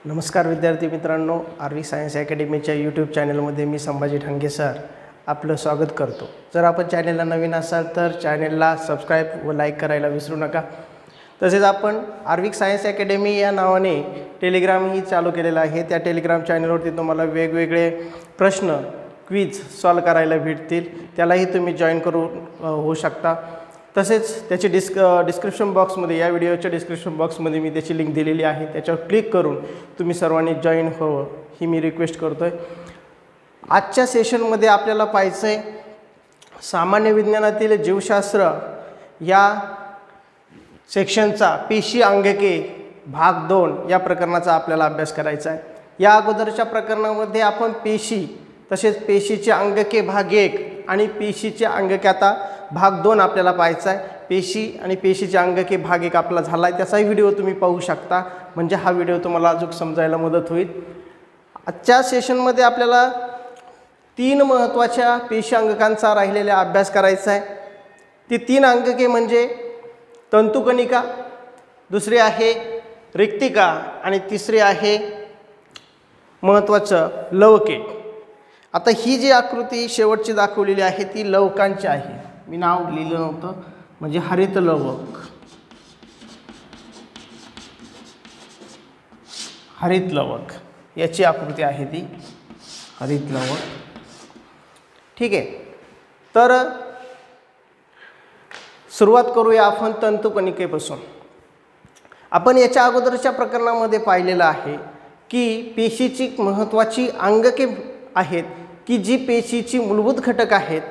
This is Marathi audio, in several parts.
नमस्कार विद्यार्थी मित्रांनो, आर्वी सायन्स अकॅडमीच्या यूट्यूब चॅनलमध्ये मी संभाजी ठांगे सर आपलं स्वागत करतो। जर आपण चॅनलला नवीन असाल तर चॅनलला सबस्क्राईब व लाईक करायला विसरू नका। तसेच आपण आर्वी सायन्स अकॅडमी या नावाने टेलिग्रामही चालू केलेला आहे। त्या टेलिग्राम चॅनलवरती तुम्हाला वेगवेगळे प्रश्न क्विज सॉल्व करायला भेटतील, त्यालाही तुम्ही जॉईन होऊ शकता। तसेच त्याची डिस्क्रिप्शन बॉक्समध्ये, या व्हिडिओच्या डिस्क्रिप्शन बॉक्समध्ये मी त्याची लिंक दिलेली आहे, त्याच्यावर क्लिक करून तुम्ही सर्वांनी जॉईन व्हावं ही मी रिक्वेस्ट करतोय। आजच्या सेशनमध्ये आपल्याला पाहायचं आहे सामान्य विज्ञानातील जीवशास्त्र या सेक्शनचा पेशी अंगके भाग 2 या प्रकरणाचा आपल्याला अभ्यास करायचा आहे। या अगोदरच्या प्रकरणामध्ये आपण पेशी तसेच पेशीचे अंगके भाग 1 आणि पेशीचे अंगके आता भाग 2 आपल्याला पाहायचा आहे। पेशी आणि पेशीचे अंगके भाग 1 आपला झाला आहे, त्याचाही व्हिडिओ तुम्ही पाहू शकता, म्हणजे हा व्हिडिओ तुम्हाला अजून समजायला मदत होईल। आजच्या सेशनमध्ये आपल्याला 3 महत्त्वाच्या पेशी अंगकांचा राहिलेला अभ्यास करायचा आहे। ती 3 अंगके म्हणजे तंतुकणिका, दुसरी आहे रिक्तिका आणि तिसरी आहे महत्त्वाचं लवके। आता ही जी आकृती शेवटची दाखवलेली आहे ती लवकांची आहे, मी नाव लिहिलं नव्हतं, म्हणजे हरित लवक, हरित लवक याची आकृती आहे ती हरित लवक। ठीक आहे, तर सुरुवात करूया आपण तंतुकणिकेपासून। आपण याच्या अगोदरच्या प्रकरणामध्ये पाहिलेलं आहे की पेशीची महत्त्वाची अंगके आहेत की जी पेशीची मूलभूत घटक आहेत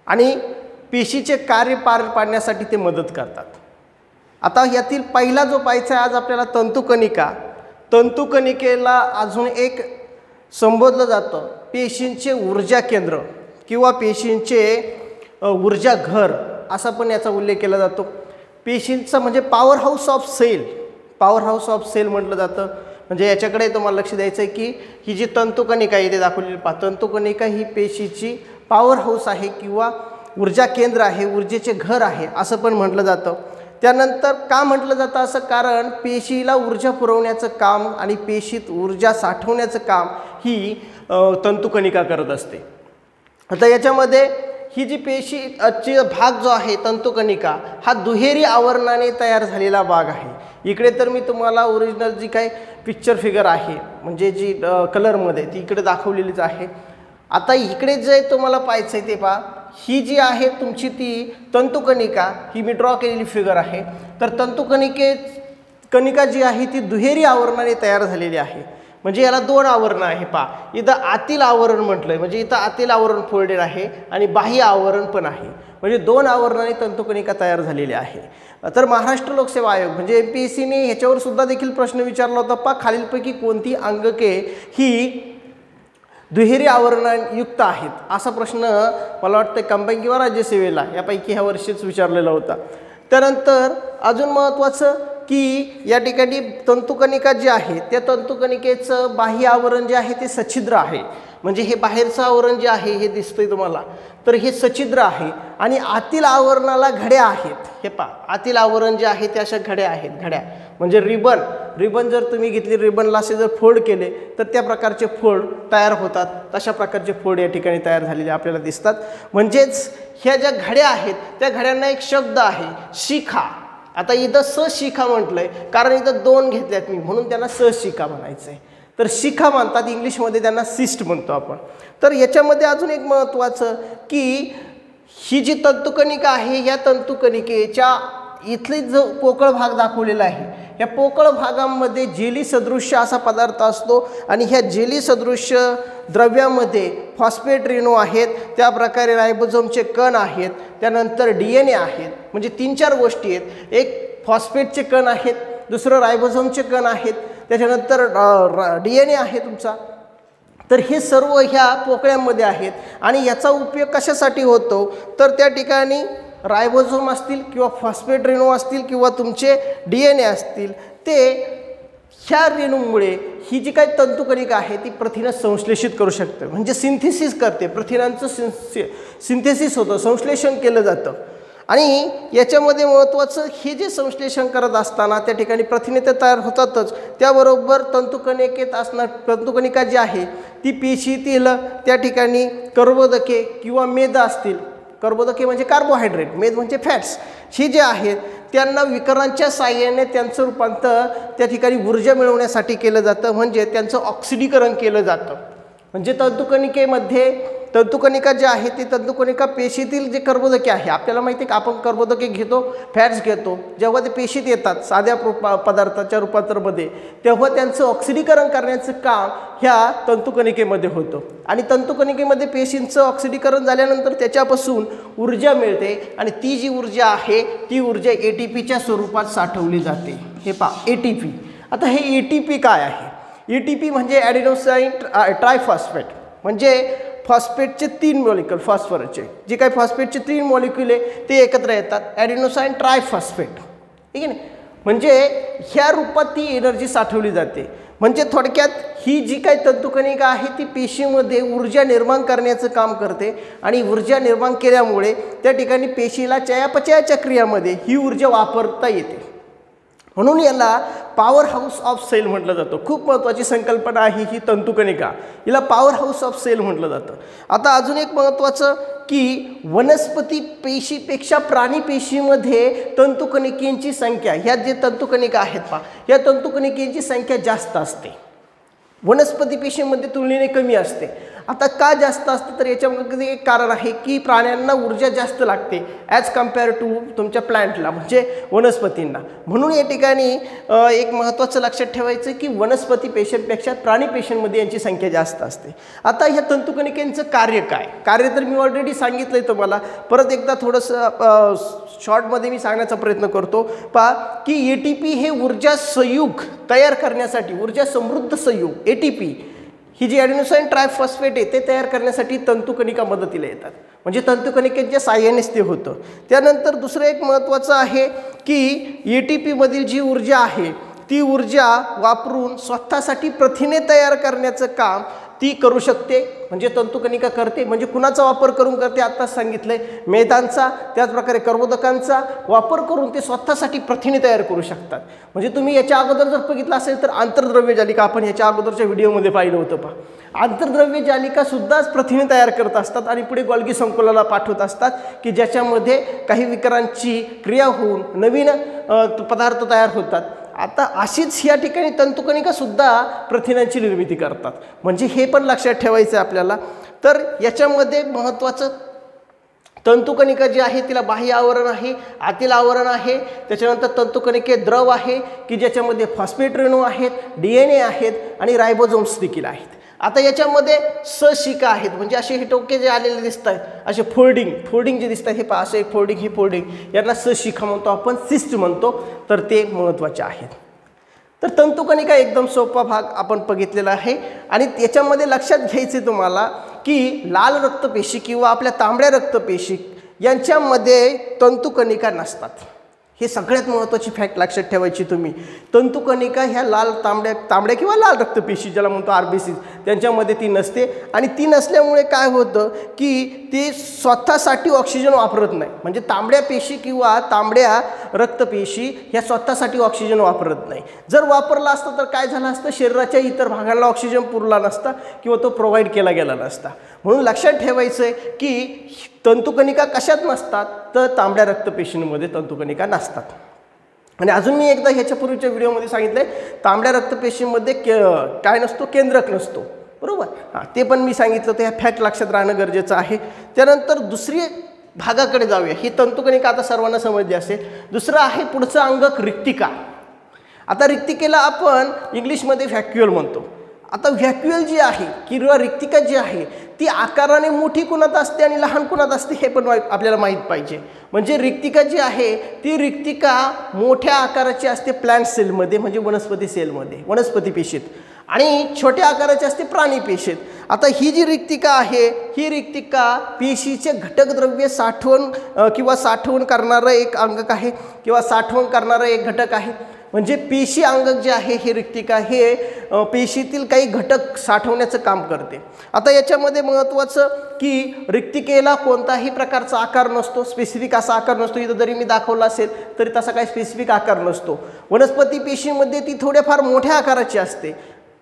आणि पेशीचे कार्य पार पाडण्यासाठी ते मदत करतात। आता यातील पहिला जो पाहायचा आहे आज आपल्याला तंतुकणिका। तंतुकणिकेला अजून एक संबोधलं जातं पेशींचे ऊर्जा केंद्र किंवा पेशींचे ऊर्जा घर असा पण याचा उल्लेख केला जातो। पेशींचा म्हणजे power house of cell, power house of cell म्हटलं जातं। म्हणजे याच्याकडे तुम्हाला लक्ष द्यायचं आहे की ही जी तंतुकणिका आहे इथे दाखवलेली तंतुकणिका ही पेशीची पॉवर हाऊस आहे किंवा ऊर्जा केंद्र आहे, ऊर्जेचे घर आहे असं पण म्हटलं जातं। त्यानंतर का म्हटलं जातं असं, कारण पेशीला ऊर्जा पुरवण्याचं काम आणि पेशीत ऊर्जा साठवण्याचं काम ही तंतुकणिका करत असते। आता याच्यामध्ये ही जी पेशीची भाग जो आहे तंतुकणिका हा दुहेरी आवरणाने तयार झालेला भाग आहे। इकडे तर मी तुम्हाला ओरिजिनल जी काही पिक्चर फिगर आहे म्हणजे जी कलरमध्ये ती इकडे दाखवलेलीच आहे। आता इकडे जे तुम्हाला पाहायचं आहे ते पहा, ही जी आहे तुमची ती तंतुकणिका, ही मी ड्रॉ केलेली फिगर आहे। तर कणिका जी आहे ती दुहेरी आवरणाने तयार झालेली आहे, म्हणजे याला 2 आवरण आहे। पहा इथं आतील आवरण म्हटलंय, म्हणजे इथं आतील आवरण फोल्डेड आहे आणि बाह्य आवरण पण आहे, म्हणजे 2 आवरणाने तंतुकणिका तयार झालेली आहे। तर महाराष्ट्र लोकसेवा आयोग म्हणजे MPSCने ह्याच्यावर सुद्धा देखील प्रश्न विचारला होता, पहा खालीलपैकी कोणती अंगके ही दुहेरी आवरणायुक्त आहेत असा प्रश्न मला वाटतं कंबाईन किंवा राज्यसेवेला यापैकी ह्या वर्षीच विचारलेला होता। त्यानंतर अजून महत्त्वाचं की या ठिकाणी तंतुकणिका जी आहे त्या तंतुकणिकेचं बाह्य आवरण जे आहे ते सच्छिद्र आहे, म्हणजे हे बाहेरचं आवरण जे आहे हे दिसतंय तुम्हाला, तर हे सच्छिद्र आहे। आणि आतील आवरणाला घड्या आहेत, हे पहा आतील आवरण जे आहे ते अशा घड्या आहेत, घड्या म्हणजे रिबन जर तुम्ही घेतली, रिबनला असे जर फोल्ड केले तर त्या प्रकारचे फोल्ड तयार होतात, तशा प्रकारचे फोल्ड या ठिकाणी तयार झालेले आपल्याला दिसतात। म्हणजेच ह्या ज्या घड्या आहेत त्या घड्यांना एक शब्द आहे शिखा। आता इथं सशिखा म्हटलंय कारण इथं 2 घेतल्यात मी, म्हणून त्यांना सशिखा म्हणायचं आहे। तर शिखा म्हणतात, इंग्लिशमध्ये त्यांना सिस्ट म्हणतो आपण। तर याच्यामध्ये अजून एक महत्त्वाचं की ही जी तंतुकणिका आहे या तंतुकणिकेच्या इथली जो पोकळ भाग दाखवलेला आहे या पोकळ भागामध्ये जेली सदृश्य असा पदार्थ असतो आणि ह्या जेली सदृश्य द्रव्यामध्ये फॉस्फेट रेणू आहेत, त्या प्रकारे रायबोझोमचे कण आहेत, त्यानंतर DNA आहेत, म्हणजे 3-4 गोष्टी आहेत। एक फॉस्फेटचे कण आहेत, दुसरं रायबोझोमचे कण आहेत, त्याच्यानंतर DNA आहे तुमचा। तर हे सर्व ह्या पोकळ्यांमध्ये आहेत आणि याचा उपयोग कशासाठी होतो, तर त्या ठिकाणी रायबोझोम असतील किंवा फॉस्फेट रेणू असतील किंवा तुमचे DNA असतील, ते ह्या रेणूमुळे ही जी काही तंतुकणिका आहे ती प्रथिनं संश्लेषित करू शकते, म्हणजे सिंथेसिस करते, प्रथिनांचं सिंथेसिस होतं, संश्लेषण केलं जातं। आणि याच्यामध्ये महत्त्वाचं हे जे संश्लेषण करत असताना त्या ठिकाणी प्रथिने तर तयार होतातच, त्याबरोबर तंतुकणिकेत असणार तंतुकणिका जी आहे ती पेशीतील त्या ठिकाणी कर्बोदके किंवा मेद असतील, कर्बोदके म्हणजे कार्बोहायड्रेट, मेद म्हणजे फॅट्स, ही जे आहेत त्यांना विकरांच्या साहाय्याने त्यांचं रूपांतर त्या ठिकाणी ऊर्जा मिळवण्यासाठी केलं जातं, म्हणजे त्यांचं ऑक्सिडीकरण केलं जातं. म्हणजे तंतुकणिका जी आहे ती तंतुकणिका पेशीतील जे कर्बोदके आहे, आपल्याला माहिती आहे की आपण कर्बोदके घेतो, फॅट्स घेतो, जेव्हा ते पेशीत येतात साध्या पदार्थाच्या रूपांतरामध्ये, तेव्हा त्यांचं ऑक्सिडीकरण करण्याचं काम ह्या तंतुकणिकेमध्ये होतं. आणि तंतुकणिकेमध्ये पेशींचं ऑक्सिडीकरण झाल्यानंतर त्याच्यापासून ऊर्जा मिळते आणि ती जी ऊर्जा आहे ती ऊर्जा ATPच्या स्वरूपात साठवली जाते. हे पहा ATP. आता हे ATP काय आहे? ATP म्हणजे ॲडेनोसाईन ट्रायफॉस्फेट, म्हणजे फॉस्फेटचे 3 मॉलिक्यूल, फॉस्फरसचे जे काही फॉस्फेटचे 3 मॉलिक्यूल आहे ते एकत्र येतात, ॲडेनोसाईन ट्रायफॉस्फेट, ठीक आहे ना. म्हणजे ह्या रूपात ती एनर्जी साठवली जाते. म्हणजे थोडक्यात ही जी काही तंतुकणिका आहे ती पेशीमध्ये ऊर्जा निर्माण करण्याचं काम करते आणि ऊर्जा निर्माण केल्यामुळे त्या ठिकाणी पेशीला चयापचयाच्या क्रियामध्ये ही ऊर्जा वापरता येते. म्हणून याला पॉवर हाऊस ऑफ सेल म्हटलं जातं. खूप महत्त्वाची संकल्पना आहे ही तंतुकणिका, हिला पॉवर हाऊस ऑफ सेल म्हटलं जातं. आता अजून एक महत्त्वाचं की वनस्पती पेशीपेक्षा प्राणी पेशीमध्ये तंतुकणिकेंची संख्या, ह्या जे तंतुकणिका आहेत पहा, या तंतुकणिकेंची संख्या जास्त असते, वनस्पती पेशीमध्ये तुलनेने कमी असते. आता का जास्त असते तर याच्यामध्ये एक कारण आहे की प्राण्यांना ऊर्जा जास्त लागते ॲज कम्पेअर टू तुमच्या प्लांटला, म्हणजे वनस्पतींना. म्हणून या ठिकाणी एक महत्त्वाचं लक्षात ठेवायचं की वनस्पती पेशींपेक्षा प्राणी पेशींमध्ये यांची संख्या जास्त असते. आता ह्या तंतुकणिकेंचं कार्य काय? कार्य तर मी ऑलरेडी सांगितलं आहे तुम्हाला, परत एकदा थोडंसं शॉर्टमध्ये मी सांगण्याचा प्रयत्न करतो. पहा की ATP हे ऊर्जा संयुग तयार करण्यासाठी, ऊर्जा समृद्ध संयुग ATP ही जी ॲडेनोसाईन ट्रायफॉस्फेट आहे ते तयार करण्यासाठी तंतुकणिका मदतीला येतात, म्हणजे तंतुकणिकेच्या साहाय्यानेच ते होतं. त्यानंतर दुसरं एक महत्त्वाचं आहे की ATP मधील जी ऊर्जा आहे ती ऊर्जा वापरून स्वतःसाठी प्रथिने तयार करण्याचं काम ती करू शकते, म्हणजे तंतुकणिका करते. म्हणजे कुणाचा वापर करून करते? आत्ताच सांगितलंय, मेदांचा, त्याचप्रकारे कर्बोदकांचा वापर करून ते स्वतःसाठी प्रथिने तयार करू शकतात. म्हणजे तुम्ही याच्या अगोदर जर बघितलं असेल तर आंतरद्रव्य जालिका आपण याच्या अगोदरच्या व्हिडिओमध्ये पाहिलं होतं पहा. आंतरद्रव्य जालिका सुद्धाच प्रथिने तयार करत असतात आणि पुढे गोल्गी संकुलाला पाठवत असतात की ज्याच्यामध्ये काही विकारांची क्रिया होऊन नवीन पदार्थ तयार होतात. आता अशीच या ठिकाणी तंतुकणिकासुद्धा प्रथिनांची निर्मिती करतात, म्हणजे हे पण लक्षात ठेवायचं आहे आपल्याला. तर याच्यामध्ये महत्त्वाचं तंतुकणिका जी आहे तिला बाह्य आवरण आहे, आतील आवरण आहे, त्याच्यानंतर तंतुकणिकेत द्रव आहे की ज्याच्यामध्ये फॉस्फेट रेणू आहेत, DNA आहेत आणि रायबोझोम्स देखील आहेत. आता याच्यामध्ये सशिका आहेत, म्हणजे असे हे टोके जे आलेले दिसत आहेत, असे फोल्डिंग जे दिसत आहेत, हे पहा असं एक फोल्डिंग, हे फोल्डिंग, यांना सशिका म्हणतो आपण, सिस्ट म्हणतो. तर ते महत्त्वाचे आहेत. तर तंतुकणिका एकदम सोपा भाग आपण बघितलेला आहे आणि याच्यामध्ये लक्षात घ्यायचे तुम्हाला की लाल रक्तपेशी किंवा आपल्या तांबड्या रक्तपेशी यांच्यामध्ये तंतुकणिका नसतात. हे सगळ्यात महत्त्वाची फॅक्ट लक्षात ठेवायची तुम्ही. तंतुकणिका ह्या तांबड्या किंवा लाल रक्तपेशी ज्याला म्हणतो RBC त्यांच्यामध्ये ती नसते आणि ती नसल्यामुळे काय होतं की ते स्वतःसाठी ऑक्सिजन वापरत नाही. म्हणजे तांबड्या पेशी किंवा तांबड्या रक्तपेशी ह्या स्वतःसाठी ऑक्सिजन वापरत नाही. जर वापरला असता तर काय झालं असतं, शरीराच्या इतर भागांना ऑक्सिजन पुरला नसता किंवा तो प्रोव्हाइड केला गेला नसता. म्हणून लक्षात ठेवायचं आहे की तंतुकणिका कशात नसतात तर तांबड्या रक्तपेशींमध्ये तंतुकणिका नसतात. आणि अजून मी एकदा ह्याच्यापूर्वीच्या व्हिडिओमध्ये सांगितलं तांबड्या रक्तपेशींमध्ये काय नसतो, केंद्रक नसतो, बरोबर. ते पण मी सांगितलं, तर ह्या फॅक्ट लक्षात राहणं गरजेचं आहे. त्यानंतर दुसरी भागाकडे जाऊया. ही तंतुकणिका आता सर्वांना समजली असेल. दुसरं आहे पुढचं अंगक रिक्तिका. आता रिक्तिकेला आपण इंग्लिशमध्ये व्हॅक्युअल म्हणतो. आता व्हॅक्युअल जी आहे किंवा रिक्तिका जी आहे ती आकाराने मोठी कुणात असते आणि लहान कुणात असते हे पण आपल्याला माहीत पाहिजे. म्हणजे रिक्तिका जी आहे ती रिक्तिका मोठ्या आकाराची असते प्लांट सेलमध्ये, म्हणजे वनस्पती सेलमध्ये, वनस्पती पेशीत, आणि छोट्या आकाराची असते प्राणी पेशीत. आता ही जी रिक्तिका आहे ही रिक्तिका पेशीचे घटकद्रव्य साठवण करणारं एक अंगक आहे किंवा साठवण करणारं एक घटक आहे. म्हणजे पेशी अंगक जे आहे हे रिक्तिका हे पेशीतील काही घटक साठवण्याचं काम करते। आता याच्यामध्ये महत्त्वाचं की रिक्तिकेला कोणताही प्रकारचा आकार नसतो, स्पेसिफिक असा आकार नसतो। इथं जरी मी दाखवला असेल तरी तसा काही स्पेसिफिक आकार नसतो। वनस्पती पेशीमध्ये ती थोड्याफार मोठ्या आकाराची असते,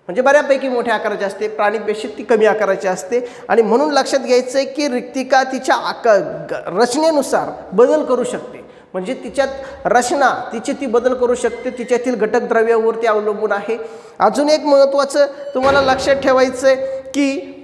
म्हणजे बऱ्यापैकी मोठ्या आकाराची असते, प्राणी पेशीत ती कमी आकाराची असते। आणि म्हणून लक्षात घ्यायचं आहे की रिक्तिका तिच्या रचनेनुसार बदल करू शकते, म्हणजे तिच्यात रचना तिची ती बदल करू शकते, तिच्यातील घटक द्रव्यावरती अवलंबून आहे। अजून एक महत्त्वाचं तुम्हाला लक्षात ठेवायचं आहे की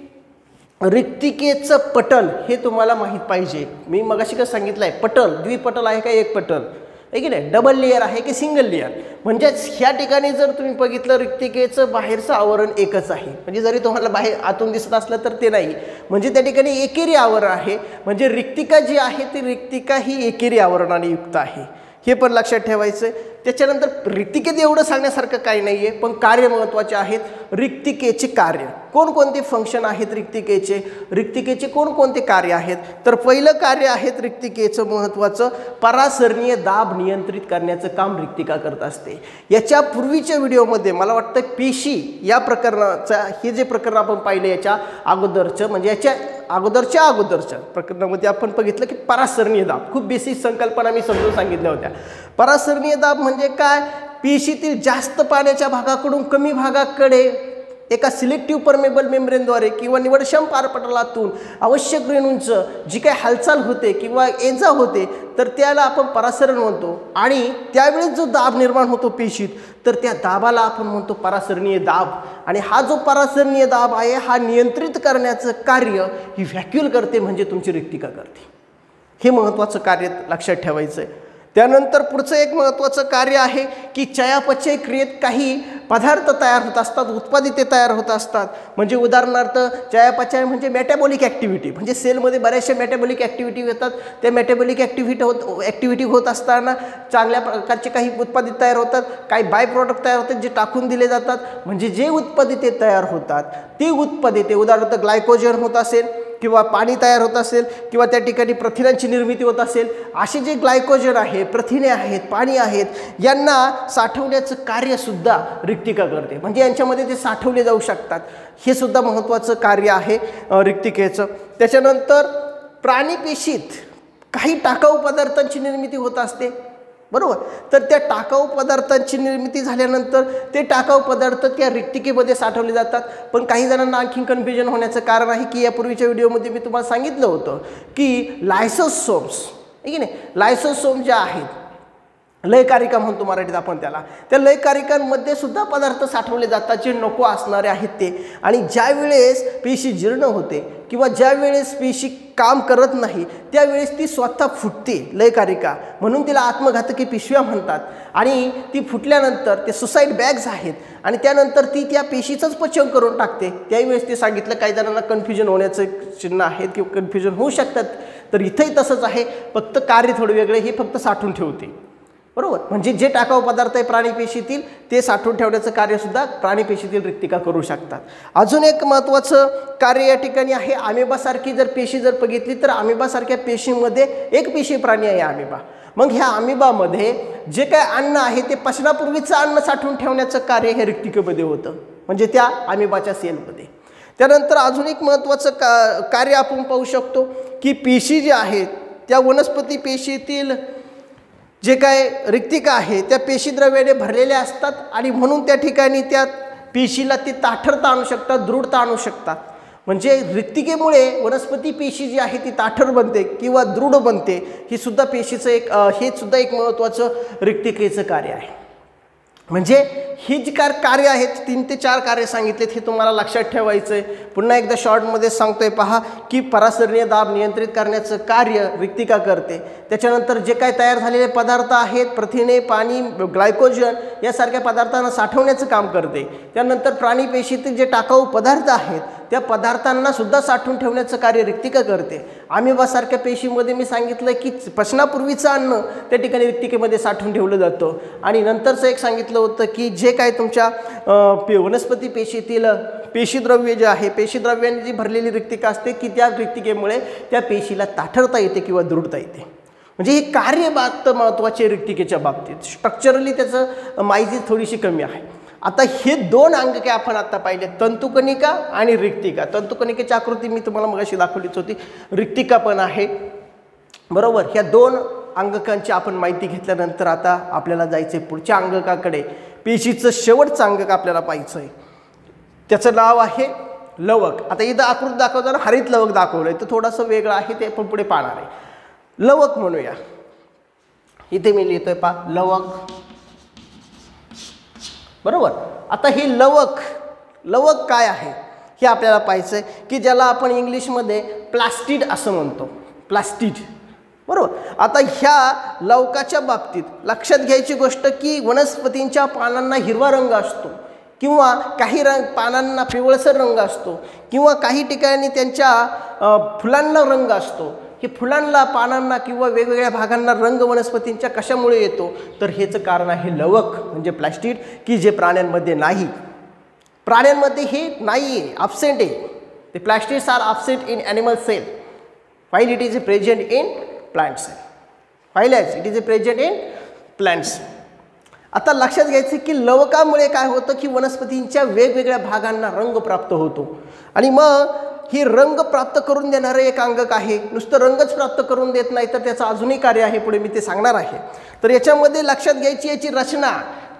रिक्तिकेचं पटल हे तुम्हाला माहीत पाहिजे। मी मगाशी कसं सांगितलं आहे, पटल द्विपटल आहे का एक पटल आहे की नाही, डबल लेयर आहे की सिंगल लेयर। म्हणजेच ह्या ठिकाणी जर तुम्ही बघितलं रिक्तिकेचं बाहेरचं आवरण एकच आहे, म्हणजे जरी तुम्हाला बाहेर आतून दिसत असलं तर ते नाही, म्हणजे त्या ठिकाणी एकेरी आवरण आहे। म्हणजे रिक्तिका जी आहे ती रिक्तिका ही एकेरी आवरणाने युक्त आहे, हे पण लक्षात ठेवायचं। त्याच्यानंतर रिक्तिकेत एवढं सांगण्यासारखं काही नाही आहे, पण कार्य महत्त्वाचे आहेत। रिक्तिकेचे कार्य कोणकोणते फंक्शन आहेत रिक्तिकेचे, रिक्तिकेचे कोणकोणते कार्य आहेत, तर पहिलं कार्य आहेत रिक्तिकेचं महत्त्वाचं, परासरणीय दाब नियंत्रित करण्याचं काम रिक्तिका करत असते। याच्या पूर्वीच्या व्हिडिओमध्ये मला वाटतं पेशी या प्रकरणाचा हे जे प्रकरण आपण पाहिलं याच्या अगोदरचं, म्हणजे याच्या अगोदरच्या प्रकरणामध्ये आपण बघितलं की परासरणीय दाब, खूप बेसिक संकल्पना मी समजून सांगितल्या होत्या। परासरणीय दाब म्हणजे काय, पेशीतील जास्त पाण्याच्या भागाकडून कमी भागाकडे एका सिलेक्टिव्ह परमेबल मेम्ब्रेनद्वारे किंवा निवडक्षम पारपटलातून आवश्यक रेणूंचं जी काही हालचाल होते किंवा ये-जा होते तर त्याला आपण परासरण म्हणतो। आणि त्यावेळेस जो दाब निर्माण होतो पेशीत तर त्या दाबाला आपण म्हणतो परासरणीय दाब। आणि हा जो परासरणीय दाब आहे हा नियंत्रित करण्याचं कार्य ही व्हॅक्यूल करते, म्हणजे तुमची रिक्तिका करते। हे महत्त्वाचं कार्य लक्षात ठेवायचं आहे। त्यानंतर पुढचं एक महत्त्वाचं कार्य आहे की चयापचय क्रियेत काही पदार्थ तयार होत असतात, उत्पादिते तयार होत असतात। म्हणजे उदाहरणार्थ चयापचय म्हणजे मेटाबॉलिक ॲक्टिव्हिटी, म्हणजे सेलमध्ये बऱ्याचशा मेटाबॉलिक ॲक्टिव्हिटी होतात। त्या मेटाबॉलिक ॲक्टिव्हिटी होत असताना चांगल्या प्रकारचे काही उत्पादित तयार होतात, काही बाय प्रॉडक्ट तयार होतात जे टाकून दिले जातात। म्हणजे जे उत्पादिते तयार होतात ती उत्पादिते उदाहरणार्थ ग्लायकोजन होत असेल किंवा पाणी तयार होत असेल किंवा त्या ठिकाणी प्रथिनांची निर्मिती होत असेल, असे जे ग्लायकोजन आहे, प्रथिने आहेत, पाणी आहेत, यांना साठवण्याचं कार्यसुद्धा रिक्तिका करते, म्हणजे यांच्यामध्ये ते साठवले जाऊ शकतात। हे सुद्धा महत्त्वाचं कार्य आहे रिक्तिकेचं। त्याच्यानंतर प्राणीपेशीत काही टाकाऊ पदार्थांची निर्मिती होत असते, बरोबर, तर त्या टाकाऊ पदार्थांची निर्मिती झाल्यानंतर ते टाकाऊ पदार्थ त्या रिक्तिकेमध्ये साठवले जातात। पण काही जणांना आणखी कन्फ्युजन होण्याचं कारण आहे की यापूर्वीच्या व्हिडिओमध्ये मी तुम्हाला सांगितलं होतं की लायसोसोम्स आहे की नाही, लायसोसोम जे आहेत, लयकारिका म्हणतो मराठीत आपण त्याला, त्या लयकारिकांमध्ये सुद्धा पदार्थ साठवले जातात जे नको असणारे आहेत ते। आणि ज्या वेळेस पेशी जीर्ण होते किंवा ज्या वेळेस पेशी काम करत नाही त्यावेळेस ती स्वतः फुटते लयकारिका, म्हणून तिला आत्मघातकी पिशव्या म्हणतात। आणि ती फुटल्यानंतर ते सुसाईड बॅग्स आहेत आणि त्यानंतर ती त्या पेशीचंच पचन करून टाकते। त्यावेळेस ते सांगितलं काही जणांना कन्फ्युजन होण्याचं चिन्ह आहेत किंवा कन्फ्युजन होऊ शकतात, तर इथंही तसंच आहे, फक्त कार्य थोडं वेगळे, हे फक्त साठवून ठेवते, बरोबर। म्हणजे जे टाकाऊ पदार्थ आहे प्राणीपेशीतील ते साठवून ठेवण्याचं कार्यसुद्धा प्राणीपेशीतील रिक्तिका करू शकतात। अजून एक महत्त्वाचं कार्य या ठिकाणी आहे, अमेबासारखी जर पेशी जर बघितली तर अमेबासारख्या पेशीमध्ये एक पेशी प्राणी आहे अमेबा। मग ह्या अमेबामध्ये जे काय अन्न आहे ते पचनापूर्वीचं अन्न साठवून ठेवण्याचं कार्य हे रिक्तिकेमध्ये होतं, म्हणजे त्या अमेबाच्या सेलमध्ये। त्यानंतर अजून एक महत्त्वाचं कार्य आपण पाहू शकतो की पेशी जे आहेत त्या वनस्पती पेशीतील जे काय रिक्तिका आहे त्या पेशीद्रव्याने भरलेल्या असतात आणि म्हणून त्या ठिकाणी त्या पेशीला ते ताठरता आणू शकतात, दृढता आणू शकतात। म्हणजे रिक्तिकेमुळे वनस्पती पेशी जी आहे ती ताठर बनते किंवा दृढ बनते, ही सुद्धा पेशीचं हे सुद्धा एक महत्त्वाचं रिक्तिकेचं कार्य आहे। म्हणजे ही जी कार्य आहेत 3 ते 4 कार्य सांगितलेत, हे तुम्हाला लक्षात ठेवायचं आहे। पुन्हा एकदा शॉर्टमध्ये सांगतोय पहा की परासरणीय दाब नियंत्रित करण्याचं कार्य रिक्तिका करते। त्याच्यानंतर जे काय तयार झालेले पदार्थ आहेत, प्रथिने, पाणी, ग्लायकोजन यासारख्या पदार्थांना साठवण्याचं काम करते। त्यानंतर प्राणीपेशीतील जे टाकाऊ पदार्थ आहेत त्या पदार्थांना सुद्धा साठवून ठेवण्याचं कार्य रिक्तिका करते। अमेबासारख्या पेशीमध्ये मी सांगितलं की पचनापूर्वीचं अन्न त्या ठिकाणी रिक्तिकेमध्ये साठवून ठेवलं जातं। आणि नंतरचं एक सांगितलं होतं की जे काय तुमच्या वनस्पती पेशीतील पेशीद्रव्य जे आहे, पेशीद्रव्यांनी जी भरलेली रिक्तिका असते की त्या रिक्तिकेमुळे त्या पेशीला ताठरता येते किंवा दृढता येते। म्हणजे हे कार्य महत्त्वाचे रिक्तिकेच्या बाबतीत. स्ट्रक्चरली त्याचं माहिती थोडीशी कमी आहे. आता हे दोन अंगके आपण आता पाहिले, तंतुकणिका आणि रिक्तिका. तंतुकणिकेची आकृती मी तुम्हाला मगाशी दाखवलीच होती, रिक्तिका पण आहे बरोबर. ह्या दोन अंगकांची आपण माहिती घेतल्यानंतर आता आपल्याला जायचं आहे पुढच्या अंगकाकडे. पेशीचं शेवटचं अंगक आपल्याला पाहायचं आहे, त्याचं नाव आहे लवक. आता इथं आकृती दाखवताना हरित लवक दाखवलं आहे, तर थोडंसं वेगळं आहे, ते आपण पुढे पाहणार आहे. लवक म्हणूया, इथे मी लिहितोय पहा लवक बरोबर. आता हे लवक काय आहे हे आपल्याला पाहायचं आहे, की ज्याला आपण इंग्लिशमध्ये प्लास्टिड असं म्हणतो, प्लास्टिड बरोबर. आता ह्या लवकाच्या बाबतीत लक्षात घ्यायची गोष्ट की वनस्पतींच्या पानांना हिरवा रंग असतो, किंवा काही पानांना पिवळसर रंग असतो, किंवा काही ठिकाणी त्यांच्या फुलांना रंग असतो. हे फुलांना, पानांना किंवा वेगवेगळ्या भागांना रंग वनस्पतींच्या कशामुळे येतो, तर हेचं कारण आहे लवक म्हणजे प्लास्टिड, की जे प्राण्यांमध्ये नाही. प्राण्यांमध्ये हे नाही आहे, ॲब्सेंट आहे. ते plastids are absent in animal cell while it is present in plant cell. while it is present in plants. आता लक्षात घ्यायचं की लवकामुळे काय होतं की वनस्पतींच्या वेगवेगळ्या भागांना रंग प्राप्त होतो. आणि मग ही रंग प्राप्त करून देणारं एक अंगक आहे. नुसतं रंगच प्राप्त करून देत नाही, तर त्याचं अजूनही कार्य आहे, पुढे मी ते सांगणार आहे. तर याच्यामध्ये लक्षात घ्यायची याची रचना.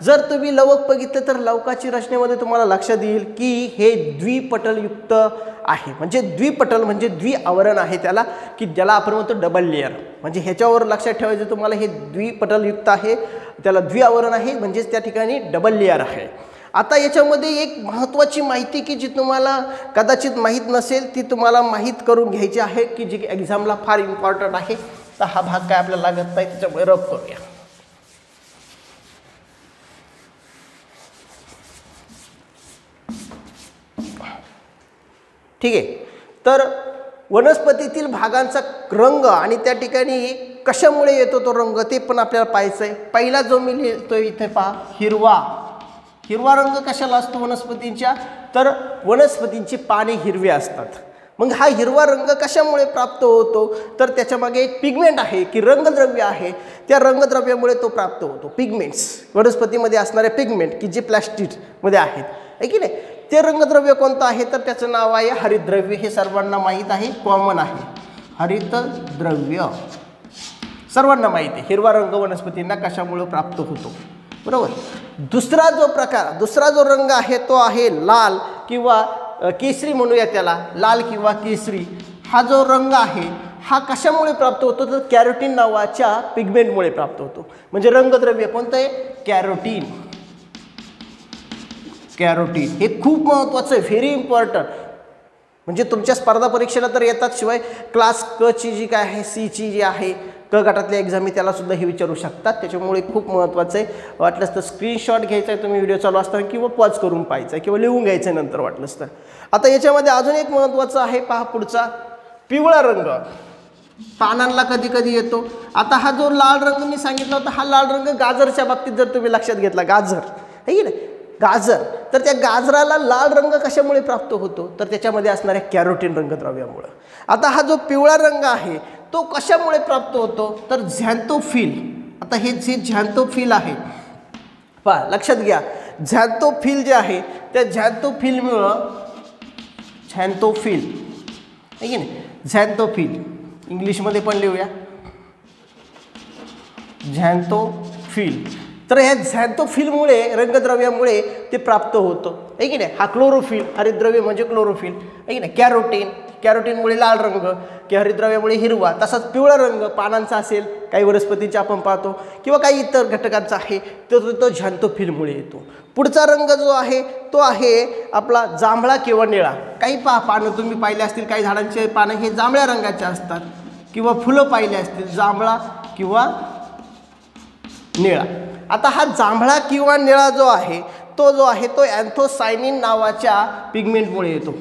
जर तुम्ही लवक बघितलं तर लवकाची रचनेमध्ये तुम्हाला लक्षात येईल की हे द्विपटलयुक्त आहे. म्हणजे द्विपटल म्हणजे द्विआवरण आहे त्याला, की ज्याला आपण म्हणतो डबल लेअर. म्हणजे ह्याच्यावर लक्षात ठेवायचं तुम्हाला, हे द्विपटलयुक्त आहे, त्याला द्विआवरण आहे, म्हणजेच त्या ठिकाणी डबल लेअर आहे. आता याच्यामध्ये एक महत्त्वाची माहिती की जी तुम्हाला कदाचित माहीत नसेल, ती तुम्हाला माहीत करून घ्यायची आहे, की जी एक्झामला फार इम्पॉर्टंट आहे. तर हा भाग काय आपल्याला लागत नाही, त्याच्यामुळे रब करूया. ठीक आहे. तर वनस्पतीतील भागांचा रंग आणि त्या ठिकाणी कशामुळे येतो तो रंग, ते पण आपल्याला पाहायचं आहे. पहिला जो मी लिहितो इथे पहा, हिरवा रंग कशाला असतो वनस्पतींच्या, तर वनस्पतींची पाने हिरवी असतात. मग हा हिरवा रंग कशामुळे प्राप्त होतो, तर त्याच्यामागे एक पिगमेंट आहे, की रंगद्रव्य आहे. त्या रंगद्रव्यामुळे तो प्राप्त होतो. पिगमेंट्स, वनस्पतीमध्ये असणारे पिगमेंट की जे प्लास्टिडमध्ये आहेत, आहे की नाही. ते रंगद्रव्य कोणतं आहे, तर त्याचं नाव आहे हरितद्रव्य. हे सर्वांना माहीत आहे, कॉमन आहे. हरितद्रव्य सर्वांना माहीत आहे. हिरवा रंग वनस्पतींना कशामुळे प्राप्त होतो बरोबर. दुसरा जो रंग आहे तो आहे लाल किंवा केसरी म्हणूया त्याला, लाल किंवा केसरी. हा जो रंग आहे हा कशामुळे प्राप्त होतो, तर कॅरोटीन नावाच्या पिगमेंटमुळे प्राप्त होतो. म्हणजे रंगद्रव्य कोणतं आहे, कॅरोटीन. हे खूप महत्त्वाचं आहे, व्हेरी इम्पॉर्टंट. म्हणजे तुमच्या स्पर्धा परीक्षेला तर येतात, शिवाय क्लास क ची जी काय आहे, सी ची जी आहे, क गटातल्या एक्झामी, त्यालासुद्धा हे विचारू शकतात. त्याच्यामुळे खूप महत्त्वाचं आहे. वाटलंच तर स्क्रीनशॉट घ्यायचा आहे तुम्ही व्हिडिओ चालू असताना, किंवा पॉज करून पाहायचं आहे, किंवा लिहून घ्यायचं आहे नंतर वाटलंच तर. आता याच्यामध्ये अजून एक महत्त्वाचं आहे, पहा पुढचा, पिवळा रंग पानांना कधी कधी येतो. आता हा जो लाल रंग मी सांगितला होता, हा लाल रंग गाजरच्या बाबतीत जर तुम्ही लक्षात घेतला, गाजर आहे की नाही, गाजर, तर त्या गाजराला लाल रंग कशामुळे प्राप्त होतो, तर त्याच्यामध्ये असणाऱ्या कॅरोटीन रंगद्रव्यामुळं. आता हा जो पिवळा रंग आहे तो कशामुळे प्राप्त होतो, तर झॅन्थोफिल. आता हे जे झॅन्थोफिल आहे पहा, लक्षात घ्या, झॅन्थोफिल जे आहे त्या झॅन्थोफिलमुळं, झॅन्थोफिल आहे की नाही, झॅन्थोफिल इंग्लिशमध्ये पण लिहूया, झॅन्थोफिल. तर ह्या झॅन्थोफिलमुळे, रंगद्रव्यामुळे ते प्राप्त होतं, आहे की नाही. हा क्लोरोफिल, हरितद्रव्य म्हणजे क्लोरोफिल, आहे की नाही. कॅरोटीनमुळे लाल रंग, की हरितद्रव्यामुळे हिरवा. तसाच पिवळा रंग पानांचा असेल, काही वनस्पतींचा आपण पाहतो, किंवा काही इतर घटकांचा आहे, तो झॅन्थोफिलमुळे येतो. पुढचा रंग जो आहे तो आहे आपला जांभळा किंवा निळा. काही पानं तुम्ही पाहिले असतील, काही झाडांचे पानं हे जांभळ्या रंगाचे असतात, किंवा फुलं पाहिले असतील, जांभळा किंवा निळा. आता हा जांभळा किंवा निळा जो आहे तो अँथोसायनिन नावाच्या पिगमेंटमुळे येतो.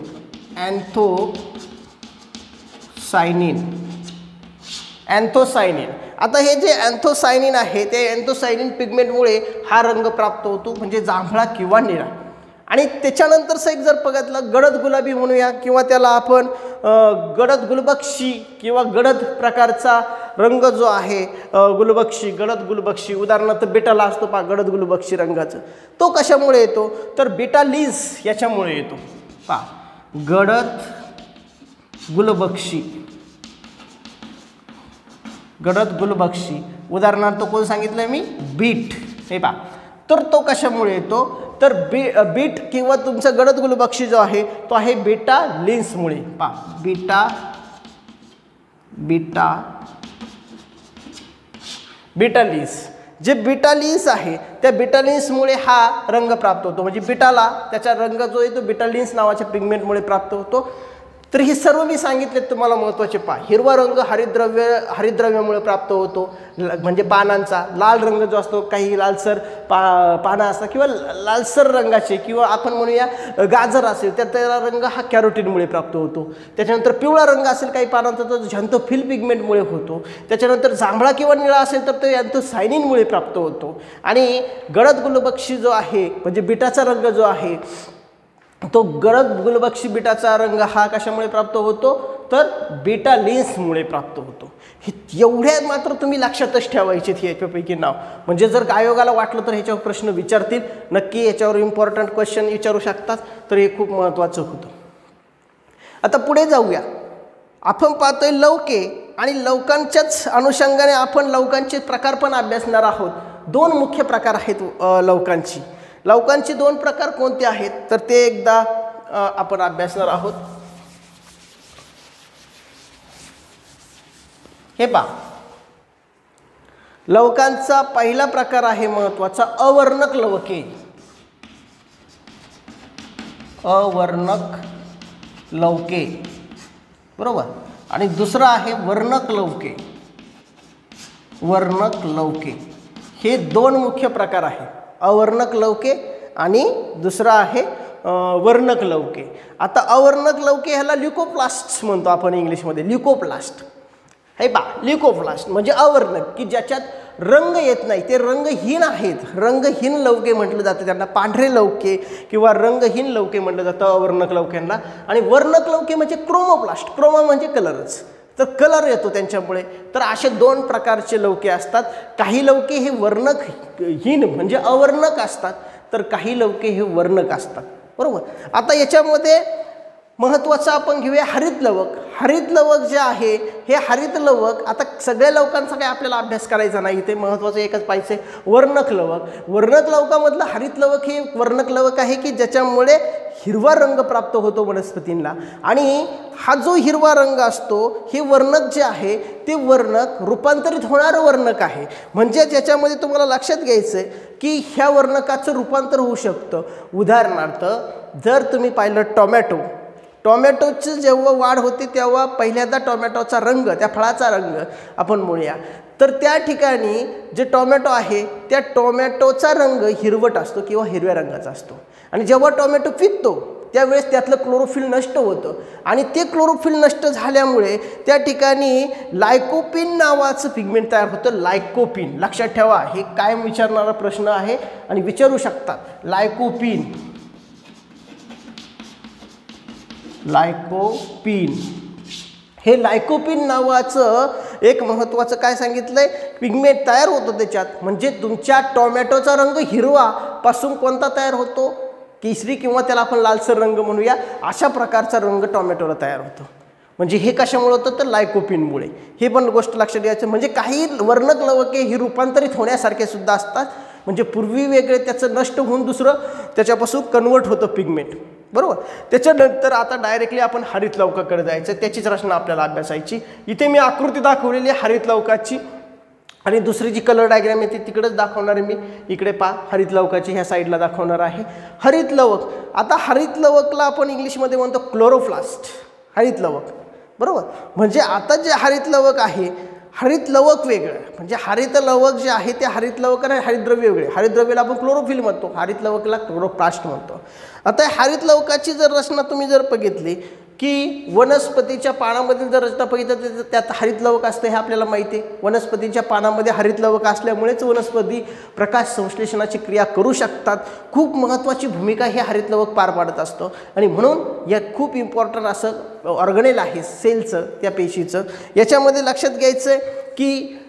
अँथोसायनिन. आता हे जे अँथोसायनिन आहे ते अँथोसायनिन पिगमेंटमुळे हा रंग प्राप्त होतो, म्हणजे जांभळा किंवा निळा. आणि त्याच्यानंतरचं एक जर बघितलं, गडद गुलाबी म्हणूया, किंवा त्याला आपण गडद गुलबक्षी किंवा गडद प्रकारचा रंग जो आहे गुलबक्षी, गडद गुलबक्षी, उदाहरणार्थ बेटाला असतो पहा गडद गुलबक्षी रंगाचं, तो कशामुळे येतो तर बीटा लिन्स याच्यामुळे येतो पहा गडद गुलबक्षी, गडद गुलबक्षी उदाहरणार्थ कोण सांगितलं मी बीट, हे पहा तर तो कशामुळे येतो तर बीट किंवा तुमचा गडद गुलबक्षी जो आहे तो आहे बीटा लिन्समुळे पहा बीटा लिन्स, जे बीटा लिन्स आहे त्या बीटा लिन्समुळे हा रंग प्राप्त होतो, म्हणजे बीटाला त्याचा रंग जो आहे तो बीटा लिन्स नावाच्या पिगमेंटमुळे प्राप्त होतो। तर हे सर्व मी सांगितले तुम्हाला महत्त्वाचे पहा, हिरवा रंग हरितद्रव्यामुळे प्राप्त होतो, म्हणजे पानांचा, लाल रंग जो असतो काही लालसर पानं असतात किंवा लालसर रंगाचे किंवा आपण म्हणूया गाजर असेल तर त्याला रंग हा कॅरोटीनमुळे प्राप्त होतो। त्याच्यानंतर पिवळा रंग असेल काही पानांचा तो झॅन्थोफिल पिगमेंटमुळे होतो। त्याच्यानंतर जांभळा किंवा निळा असेल तर तो अँथोसायनिनमुळे प्राप्त होतो। आणि गडद गुलबक्षी जो आहे म्हणजे बीटाचा रंग जो आहे तो गडद गुलबक्षी बीटाचा रंग हा कशामुळे प्राप्त होतो तर बीटा लिन्समुळे प्राप्त होतो। हे एवढ्या मात्र तुम्ही लक्षातच ठेवायचे ह्याच्यापैकी नाव, म्हणजे जर आयोगाला वाटलं तर ह्याच्यावर प्रश्न विचारतील, नक्की याच्यावर इम्पॉर्टंट क्वेश्चन विचारू शकतात, तर हे खूप महत्त्वाचं होतं। आता पुढे जाऊया, आपण पाहतोय लवके आणि लवकांच्याच अनुषंगाने आपण लवकांचे प्रकार पण अभ्यासणार आहोत। दोन मुख्य प्रकार आहेत लवकांची दोन प्रकार कोणते आहेत तर ते एकदा आपण अभ्यासणार आहोत। हे पहा, लवकांचा पहिला प्रकार आहे महत्त्वाचा अवर्णक लवके, अवर्णक लवके बरोबर, आणि दुसरा आहे वर्णक लवके, वर्णक लवके। हे दोन मुख्य प्रकार आहेत, अवर्णक लवके आणि दुसरा आहे वर्णक लवके। आता अवर्णक लवके ह्याला ल्युकोप्लास्ट म्हणतो आपण इंग्लिशमध्ये, ल्युकोप्लास्ट, हे पहा ल्युकोप्लास्ट म्हणजे अवर्णक की ज्याच्यात रंग येत नाही, ते रंगहीन आहेत, रंगहीन लवके म्हटलं जातं त्यांना, पांढरे लवके किंवा रंगहीन लवके म्हटलं जातं अवर्णक लवक्यांना। आणि वर्णक लवके म्हणजे क्रोमोप्लास्ट, क्रोमा म्हणजे कलरच, तर कलर येतो त्यांच्यामुळे। तर असे दोन प्रकारचे लवके असतात, काही लवके हे वर्णकहीन म्हणजे अवर्णक असतात, तर काही लवके हे वर्णक असतात बरोबर। आता याच्यामध्ये महत्त्वाचं आपण घेऊया हरित लवक। हरित लवक जे आहे हे हरित लवक, आता सगळ्या लवकांचा काही आपल्याला अभ्यास करायचा नाही, ते महत्त्वाचं एकच पाहिजे वर्णक लवक। वर्णक लवकामधलं हरित लवक हे वर्णक लवक आहे की ज्याच्यामुळे हिरवा रंग प्राप्त होतो वनस्पतींना, आणि हा जो हिरवा रंग असतो हे वर्णक जे आहे ते वर्णक रूपांतरित होणारं वर्णक आहे, म्हणजे ज्याच्यामध्ये तुम्हाला लक्षात घ्यायचं आहे की ह्या वर्णकाचं रूपांतर होऊ शकतं। उदाहरणार्थ जर तुम्ही पाहिलं टोमॅटोची जेव्हा वाढ होते तेव्हा पहिल्यांदा टोमॅटोचा रंग, त्या फळाचा रंग आपण म्हणूया, तर त्या ठिकाणी जे टोमॅटो आहे त्या टोमॅटोचा रंग हिरवट असतो किंवा हिरव्या रंगाचा असतो, आणि जेव्हा टोमॅटो पिकतो त्यावेळेस त्यातलं क्लोरोफिल नष्ट होतं, आणि ते क्लोरोफिल नष्ट झाल्यामुळे त्या ठिकाणी लायकोपिन नावाचं पिगमेंट तयार होतं। लायकोपिन लक्षात ठेवा, हे कायम विचारणारा प्रश्न आहे आणि विचारू शकतात, लायकोपिन, लायकोपिन, हे लायकोपिन नावाचं एक महत्त्वाचं काय सांगितलंय पिगमेंट तयार होतं त्याच्यात, म्हणजे तुमच्या टोमॅटोचा रंग हिरवा पासून कोणता तयार होतो केशरी किंवा त्याला आपण लालसर रंग म्हणूया, अशा प्रकारचा रंग टोमॅटोला तयार होतो। म्हणजे हे कशामुळे होतं तर लायकोपिनमुळे, हे पण गोष्ट लक्षात द्यायचं। म्हणजे काही वर्णक लवके ही रूपांतरित होण्यासारखे सुद्धा असतात, म्हणजे पूर्वी वेगळे त्याचं नष्ट होऊन दुसरं त्याच्यापासून कन्वर्ट होतं पिगमेंट बरोबर। त्याच्यानंतर आता डायरेक्टली आपण हरित लवकाकडे जायचं, त्याचीच रचना आपल्याला अभ्यासायची। इथे मी आकृती दाखवलेली आहे हरित लवकाची, आणि दुसरी जी कलर डायग्राम आहे ती तिकडेच दाखवणार आहे मी, इकडे पहा हरित लवकाची ह्या साईडला दाखवणार आहे हरित लवक। आता हरित लवकला आपण इंग्लिशमध्ये म्हणतो क्लोरोप्लास्ट, हरित लवक बरोबर। म्हणजे आता जे हरित लवक आहे, हरित लवक वेगळं, म्हणजे हरित लवक जे आहे ते हरित लवक आणि हरितद्रव्य वेगळे, हरितद्रव्याला आपण क्लोरोफिल म्हणतो, हरित लवकला क्लोरोप्लास्ट म्हणतो। आता हरित लवकाची जर रचना तुम्ही जर बघितली की वनस्पतीच्या पानामधील जर रचना बघितलं त्यात हरित लवक असतं, हे आपल्याला माहिती आहे। वनस्पतीच्या पानामध्ये हरित लवक असल्यामुळेच वनस्पती प्रकाश संश्लेषणाची क्रिया करू शकतात, खूप महत्त्वाची भूमिका हे हरित लवक पार पाडत असतं, आणि म्हणून या खूप इम्पॉर्टंट असं ऑर्गनेल आहे सेलचं, त्या पेशीचं। याच्यामध्ये लक्षात घ्यायचं आहे की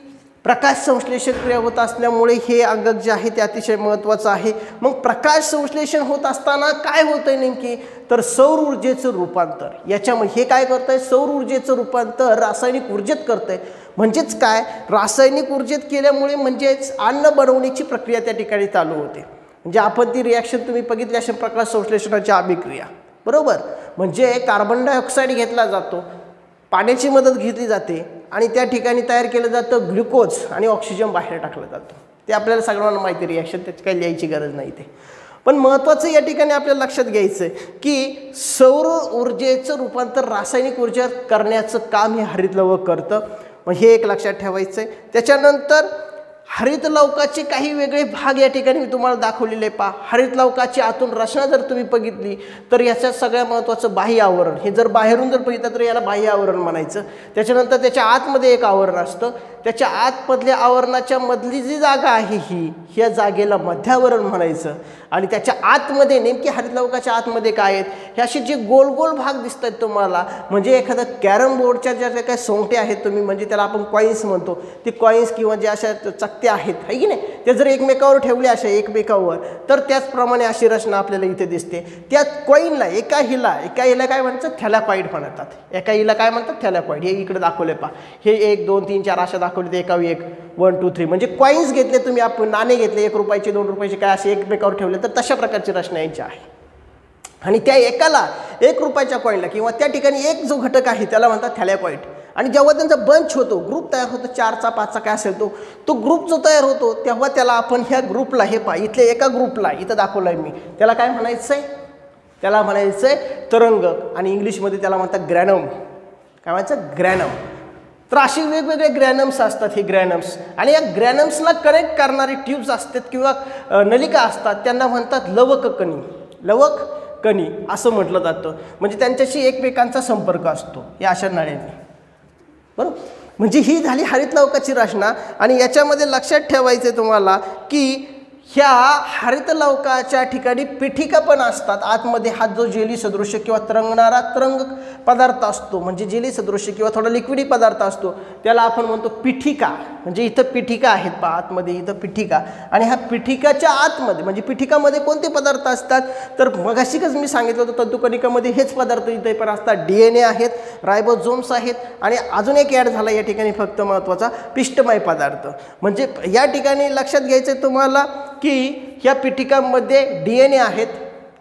प्रकाश संश्लेषण क्रिया होत असल्यामुळे हे अंगक जे आहे ते अतिशय महत्त्वाचं आहे. मग प्रकाश संश्लेषण होत असताना काय होतंय नेमकी, तर सौर ऊर्जेचं रूपांतर. याच्यामध्ये हे काय करतंय, सौर ऊर्जेचं रूपांतर रासायनिक ऊर्जेत करतंय. म्हणजेच काय, रासायनिक ऊर्जेत केल्यामुळे म्हणजेच अन्न बनवण्याची प्रक्रिया त्या ठिकाणी चालू होते. म्हणजे आपण ती रिॲक्शन तुम्ही बघितली अशा प्रकाश संश्लेषणाची अभिक्रिया, बरोबर. म्हणजे कार्बन डायऑक्साईड घेतला जातो, पाण्याची मदत घेतली जाते आणि त्या ठिकाणी तयार केलं जातं ग्लुकोज आणि ऑक्सिजन बाहेर टाकलं जातं. ते आपल्याला सगळ्यांना माहिती रिॲक्शन, त्याची काही लिहायची गरज नाही ते. पण महत्त्वाचं या ठिकाणी आपल्याला लक्षात घ्यायचं आहे की सौर ऊर्जेचं रूपांतर रासायनिक ऊर्जेत करण्याचं काम हे हरितलवक करतं. मग हे एक लक्षात ठेवायचं आहे. त्याच्यानंतर हरितलवकाचे काही वेगळे भाग या ठिकाणी मी तुम्हाला दाखवलेले पहा. हरितलवकाची आतून रचना जर तुम्ही बघितली तर याच्यात सगळ्यात महत्त्वाचं बाह्य आवरण. हे जर बाहेरून जर बघितलं तर याला बाह्य आवरण म्हणायचं. त्याच्यानंतर त्याच्या आतमध्ये एक आवरण असतं. त्याच्या आतमधल्या आवरणाच्या मधली जी जागा आहे ह्या जागेला मध्यावरण म्हणायचं. आणि त्याच्या आतमध्ये नेमकी हरितलवकाच्या आतमध्ये काय आहेत, हे असे जे गोल गोल भाग दिसत आहेत तुम्हाला, म्हणजे एखादा कॅरम बोर्डच्या ज्या काही सोंगटे आहेत तुम्ही, म्हणजे त्याला आपण कॉईन्स म्हणतो, ते कॉईन्स किंवा जे अशा चकत्या आहेत आहे की नाही, ते जर एकमेकावर ठेवले अशा एकमेकावर तर त्याचप्रमाणे अशी रचना आपल्याला इथे दिसते. त्यात कॉईनला एका हिला काय म्हणायचं, थॅलाकॉईड म्हणतात. एका हिला काय म्हणतात, थॅलाकॉईड. हे इकडे दाखवले पहा. हे 1 2 3 4 अशा दाखवले, ते एकावर एक 1 2 3 म्हणजे कॉईन्स घेतले तुम्ही, आपण नाणे घेतले 1 रुपयाचे 2 रुपयाचे काय असे एकमेकावर ठेवले तर तशा प्रकारची रचना यांची आहे. आणि त्या एकाला 1 रुपयाच्या कॉईनला किंवा त्या ठिकाणी एक जो घटक आहे त्याला म्हणतात थॅलाकॉईड. आणि जेव्हा त्यांचा बंच होतो, ग्रुप तयार होतो, 4चा 5चा काय असेल तो ग्रुप जो तयार होतो तेव्हा त्याला आपण ह्या ग्रुपला, हे पहा इथले एका ग्रुपला इथं दाखवलं आहे मी, त्याला काय म्हणायचं आहे, त्याला म्हणायचं आहे तरंगक. आणि इंग्लिशमध्ये त्याला म्हणतात ग्रॅनम. काय म्हणायचं, ग्रॅनम. तर असे वेगवेगळे ग्रॅनम्स असतात हे ग्रॅनम्स. आणि या ग्रॅनम्सला कनेक्ट करणारे ट्यूब्स असतात किंवा नलिका असतात, त्यांना म्हणतात लवककणी. लवककणी असं म्हटलं जातं. म्हणजे त्यांच्याशी एकमेकांचा संपर्क असतो या अशा नळ्यांनी, बरोबर. म्हणजे ही झाली हरितलवकाची रचना. आणि याच्यामध्ये लक्षात ठेवायचं आहे तुम्हाला की ह्या हरितलवकाच्या ठिकाणी पिठिका पण असतात आतमध्ये. हा जो जेली सदृश्य किंवा तरंगणारा तरंग पदार्थ असतो, म्हणजे जेली सदृश्य किंवा थोडा लिक्विडी पदार्थ असतो, त्याला आपण म्हणतो पिठिका. म्हणजे इथं पिठिका आहेत पहा आतमध्ये, इथं पिठिका. आणि ह्या पिठिकाच्या आतमध्ये म्हणजे पिठिकामध्ये कोणते पदार्थ असतात, तर मगाशीच मी सांगितलं होतं तंतुकणिकामध्ये हेच पदार्थ इथे पण असतात. DNA आहेत, रायबोझोम्स आहेत आणि अजून एक ॲड झाला या ठिकाणी फक्त महत्त्वाचा, पिष्टमय पदार्थ. म्हणजे या ठिकाणी लक्षात घ्यायचं आहे तुम्हाला की ह्या पिठिकांमध्ये DNA आहेत,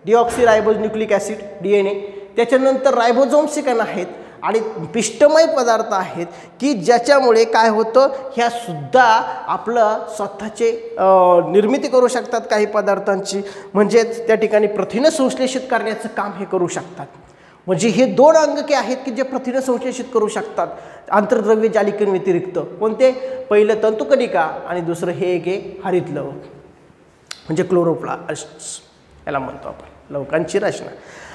डिऑक्सिरायबोज न्यूक्लिक ॲसिड DNA. त्याच्यानंतर रायबोझोम्सिकन आहेत आणि पिष्टमय पदार्थ आहेत की ज्याच्यामुळे काय होतं, ह्या सुद्धा आपलं स्वतःचे निर्मिती करू शकतात काही पदार्थांची. म्हणजेच त्या ठिकाणी प्रथिनं संश्लेषित करण्याचं काम हे करू शकतात. म्हणजे हे 2 अंगके आहेत की जे प्रथिनं संश्लेषित करू शकतात आंतरद्रव्य जालिकें व्यतिरिक्त. कोणते, पहिलं तंतुकणिका आणि दुसरं हे एक आहे हरितलवक म्हणजे क्लोरोप्लास्ट याला म्हणतो आपण, लवकांची रचना.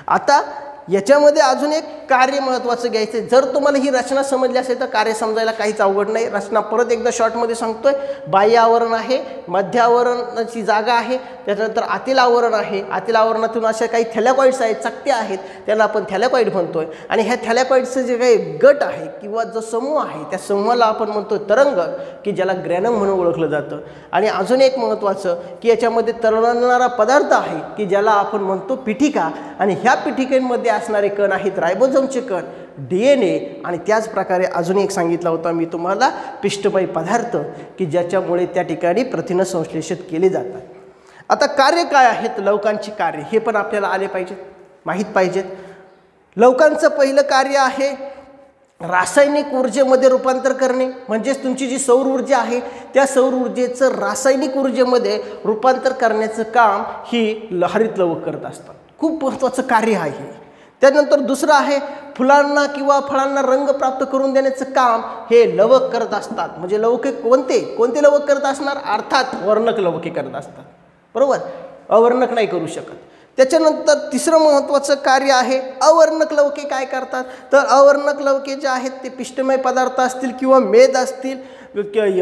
आता याच्यामध्ये अजून एक कार्य महत्त्वाचं घ्यायचं आहे. जर तुम्हाला ही रचना समजली असेल तर कार्य समजायला काहीच अवघड नाही. रचना परत एकदा शॉर्टमध्ये सांगतोय. बाह्य आवरण आहे, मध्य आवरणाची जागा आहे, त्याच्यानंतर आतील आवरण आहे. आतील आवरणातून अशा काही थॅलाकॉईड्स आहेत, चकत्या आहेत, त्याला आपण थॅलाकॉईड म्हणतोय. आणि ह्या थॅलाकॉईड्सचं जे काही गट आहे किंवा जो समूह आहे त्या समूहाला आपण म्हणतो तरंगक, की ज्याला ग्रॅनम म्हणून ओळखलं जातं. आणि अजून एक महत्त्वाचं की याच्यामध्ये तरंगणारा पदार्थ आहे की ज्याला आपण म्हणतो पिठिका. आणि ह्या पिठिकेमध्ये असणारे कण आहेत रायबोझोमचे कण, DNA. आणि त्याच प्रकारे अजून एक सांगितला होता मी तुम्हाला, पिष्टमय पदार्थ की ज्याच्यामुळे त्या ठिकाणी प्रथिनं संश्लेषित केली जातात. आता कार्य काय आहेत लवकांची कार्य हे पण आपल्याला आले पाहिजेत, माहीत पाहिजेत. लवकांचं पहिलं कार्य आहे रासायनिक ऊर्जेमध्ये रूपांतर करणे. म्हणजेच तुमची जी सौर ऊर्जा आहे त्या सौर ऊर्जेचं रासायनिक ऊर्जेमध्ये रूपांतर करण्याचं काम ही हरितलवक करत असतात. खूप महत्त्वाचं कार्य आहे. त्यानंतर दुसरं आहे फुलांना किंवा फळांना रंग प्राप्त करून देण्याचं काम हे लवक करत असतात. म्हणजे लवके कोणते लवक करत असणार, अर्थात वर्णक लवके करत असतात, बरोबर. अवर्णक नाही करू शकत. त्याच्यानंतर तिसरं महत्त्वाचं कार्य आहे अवर्णक लवके काय करतात, तर अवर्णक लवके जे आहेत ते पिष्टमय पदार्थ असतील किंवा मेद असतील,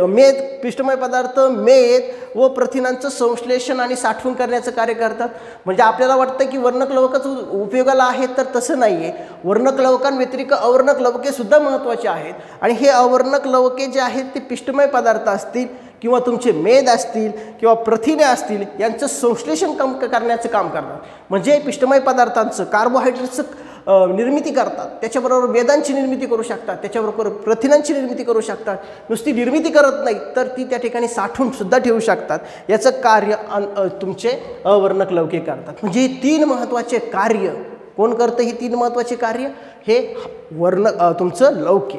मेद पिष्टमय पदार्थ, मेद व प्रथिनांचं संश्लेषण आणि साठवण करण्याचं कार्य करतात. म्हणजे आपल्याला वाटतं की वर्णक लवकच उपयोगाला आहेत, तर तसं नाही आहे. वर्णक लवकांव्यतिरिक्त अवर्णक लवकेसुद्धा महत्त्वाचे आहेत. आणि हे अवर्णक लवके जे आहेत ते पिष्टमय पदार्थ असतील किंवा तुमचे मेद असतील किंवा प्रथिने असतील यांचं संश्लेषण करण्याचं काम करतात. म्हणजे पिष्टमय पदार्थांचं कार्बोहायड्रेट्सचं निर्मिती करतात, त्याच्याबरोबर मेदांची निर्मिती करू शकतात, त्याच्याबरोबर प्रथिनांची निर्मिती करू शकतात. नुसती निर्मिती करत नाही तर ती त्या ठिकाणी साठवूनसुद्धा ठेवू शकतात. याचं कार्य तुमचे अवर्णक लवके करतात. म्हणजे हे 3 महत्त्वाचे कार्य कोण करतं? ही 3 महत्त्वाचे कार्य हे तुमचं लवके,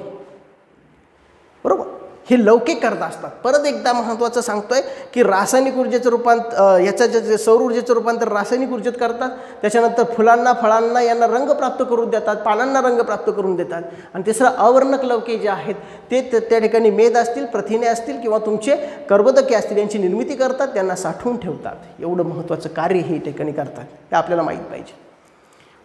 बरोबर, हे लवके करत असतात. परत एकदा महत्त्वाचं सांगतोय की रासायनिक ऊर्जेचं याचं जे सौर ऊर्जेचं रूपांतर रासायनिक ऊर्जेत करतात. त्याच्यानंतर फुलांना, फळांना यांना रंग प्राप्त करून देतात, पानांना रंग प्राप्त करून देतात. आणि तिसरं अवर्णक लवके जे आहेत ते त्या ठिकाणी मेद असतील, प्रथिने असतील किंवा तुमचे कर्बोदके असतील यांची निर्मिती करतात, त्यांना साठवून ठेवतात. एवढं महत्त्वाचं कार्य हे ठिकाणी करतात, हे आपल्याला माहीत पाहिजे.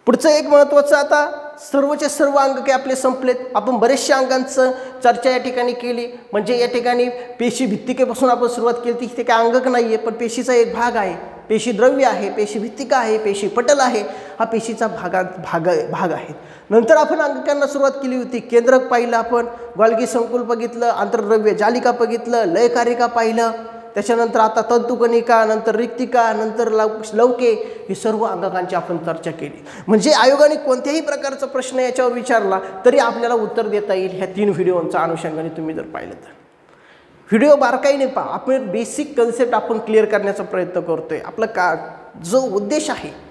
पुढचं एक महत्त्वाचं, आता सर्वचे सर्व अंगके आपले संपलेत. आपण बरेचशा अंगांचं चर्चा या ठिकाणी केली. म्हणजे या ठिकाणी पेशी भित्तिकेपासून आपण सुरुवात केली. तिथे काय अंगक नाही आहे, पण पेशीचा एक भाग आहे. पेशी द्रव्य आहे, पेशी भित्तिका आहे, पेशी पटल आहे. हा पेशीचा भाग आहे. नंतर आपण अंगकांना सुरुवात केली होती. केंद्रक पाहिलं आपण, गोल्गी संकुल बघितलं, आंतरद्रव्य जालिका बघितलं, लयकारिका पाहिलं. त्याच्यानंतर आता तंतुकणिका, नंतर रिक्तिका, नंतर लवके, ही सर्व अंगकांची आपण चर्चा केली. म्हणजे आयोगाने कोणत्याही प्रकारचा प्रश्न याच्यावर विचारला तरी आपल्याला उत्तर देता येईल ह्या 3 व्हिडिओच्या अनुषंगाने तुम्ही जर पाहिलं तर. व्हिडिओ बारकाईने पहा. आपण बेसिक कन्सेप्ट आपण क्लिअर करण्याचा प्रयत्न करतोय. आपला जो उद्देश आहे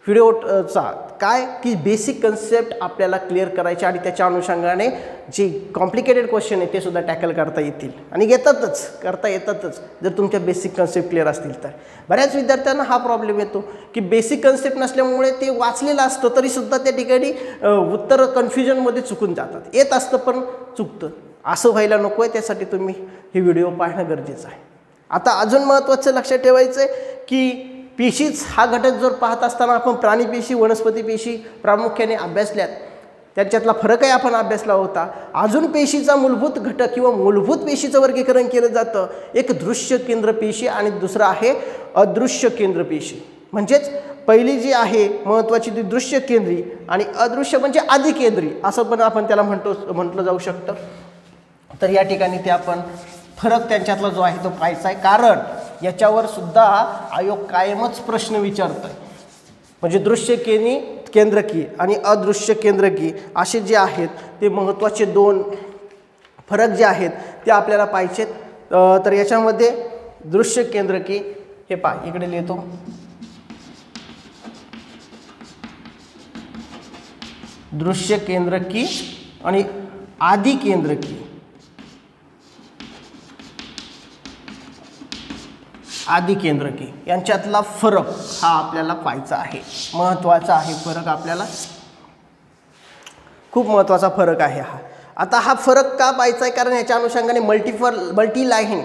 व्हिडिओचा काय की बेसिक कन्सेप्ट आपल्याला क्लिअर करायचे आणि त्याच्या अनुषंगाने जे कॉम्प्लिकेटेड क्वेश्चन आहे ते सुद्धा टॅकल करता येतील आणि करता येतातच जर तुमच्या बेसिक कन्सेप्ट क्लिअर असतील तर. बऱ्याच विद्यार्थ्यांना हा प्रॉब्लेम येतो की बेसिक कन्सेप्ट नसल्यामुळे ते वाचलेलं असतं तरीसुद्धा त्या ठिकाणी उत्तर कन्फ्युजनमध्ये चुकून जातात. येत असतं पण चुकतं. असं व्हायला नको आहे, त्यासाठी तुम्ही हे व्हिडिओ पाहणं गरजेचं आहे. आता अजून महत्त्वाचं लक्षात ठेवायचं आहे की पेशीच हा घटक जर पाहत असताना आपण प्राणीपेशी, वनस्पती पेशी प्रामुख्याने अभ्यासल्यात, त्याच्यातला फरकही आपण अभ्यासला होता. अजून पेशीचा मूलभूत घटक किंवा मूलभूत पेशीचं वर्गीकरण केलं जातं. एक दृश्य केंद्र पेशी आणि दुसरं आहे अदृश्य केंद्र पेशी. म्हणजेच पहिली जी आहे महत्त्वाची ती दृश्य केंद्री आणि अदृश्य म्हणजे आदिकेंद्री असं पण आपण त्याला म्हटलं जाऊ शकतं. तर या ठिकाणी ते आपण फरक त्यांच्यातला जो आहे तो पाहायचा आहे, कारण याच्यावर सुद्धा आयोग कायमच प्रश्न विचारतोय. म्हणजे दृश्य केंद्रकी आणि अदृश्य केंद्रकी असे जे आहेत ते महत्त्वाचे 2 फरक जे आहेत ते आपल्याला पाहिजेत. तर याच्यामध्ये दृश्य केंद्रकी हे पहा, इकडे लिहितो. दृश्य केंद्रकी आणि आदि केंद्रकी. आदि केंद्रकी यांच्यातला फरक हा आपल्याला पाहायचा आहे. महत्त्वाचा आहे फरक, आपल्याला खूप महत्त्वाचा फरक आहे हा. आता हा फरक का पाहायचा आहे, कारण याच्या अनुषंगाने मल्टी लाईन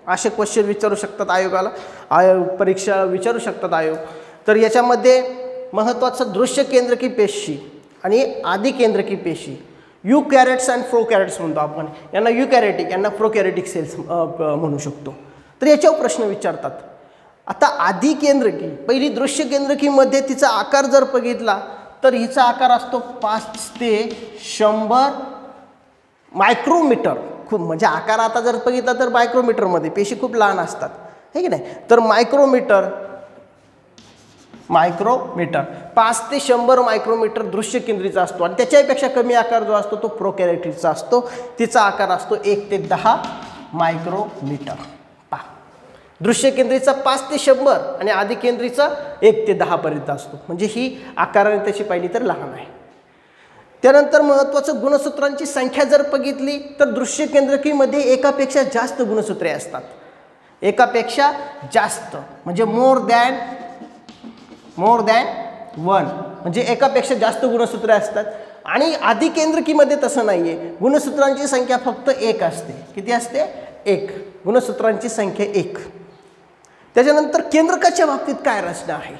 असे क्वेश्चन विचारू शकतात परीक्षा विचारू शकतात आयोग. तर याच्यामध्ये महत्त्वाचं दृश्य केंद्रकी पेशी आणि आदि केंद्रकी पेशी, यूकॅरियोट्स अँड प्रोकॅरियोट्स म्हणतो आपण यांना. यूकॅरियोटिक यांना प्रोकॅरियोटिक सेल्स म्हणू शकतो. तर याच्यावर प्रश्न विचारतात. आता आदि केंद्रकी, पहिली दृश्य केंद्रकीमध्ये तिचा आकार जर बघितला तर हिचा आकार असतो 5 ते 100 मायक्रोमीटर. खूप म्हणजे आकार आता जर बघितला तर मायक्रोमीटरमध्ये, पेशी खूप लहान असतात, हे की नाही. तर मायक्रोमीटर 5 ते 100 मायक्रोमीटर दृश्य केंद्रीचा असतो आणि त्याच्यापेक्षा कमी आकार जो असतो तो प्रोकॅरियोटिकचा असतो. तिचा आकार असतो 1 ते 10 मायक्रोमीटर. दृश्य केंद्रीचा 5 ते 100 आणि आदि केंद्रीचा 1 ते 10 पर्यंत असतो. म्हणजे ही आकाराने त्याची पाहिली तर लहान आहे. त्यानंतर महत्त्वाचं गुणसूत्रांची संख्या जर बघितली तर दृश्य केंद्रकीमध्ये एकापेक्षा जास्त गुणसूत्रे असतात. एकापेक्षा जास्त म्हणजे मोर दॅन 1 म्हणजे एकापेक्षा जास्त गुणसूत्रे असतात. आणि आदि केंद्रकीमध्ये तसं नाही आहे. गुणसूत्रांची संख्या फक्त 1 असते. किती असते? 1. गुणसूत्रांची संख्या 1. त्याच्यानंतर केंद्रकाच्या बाबतीत काय रचना आहे?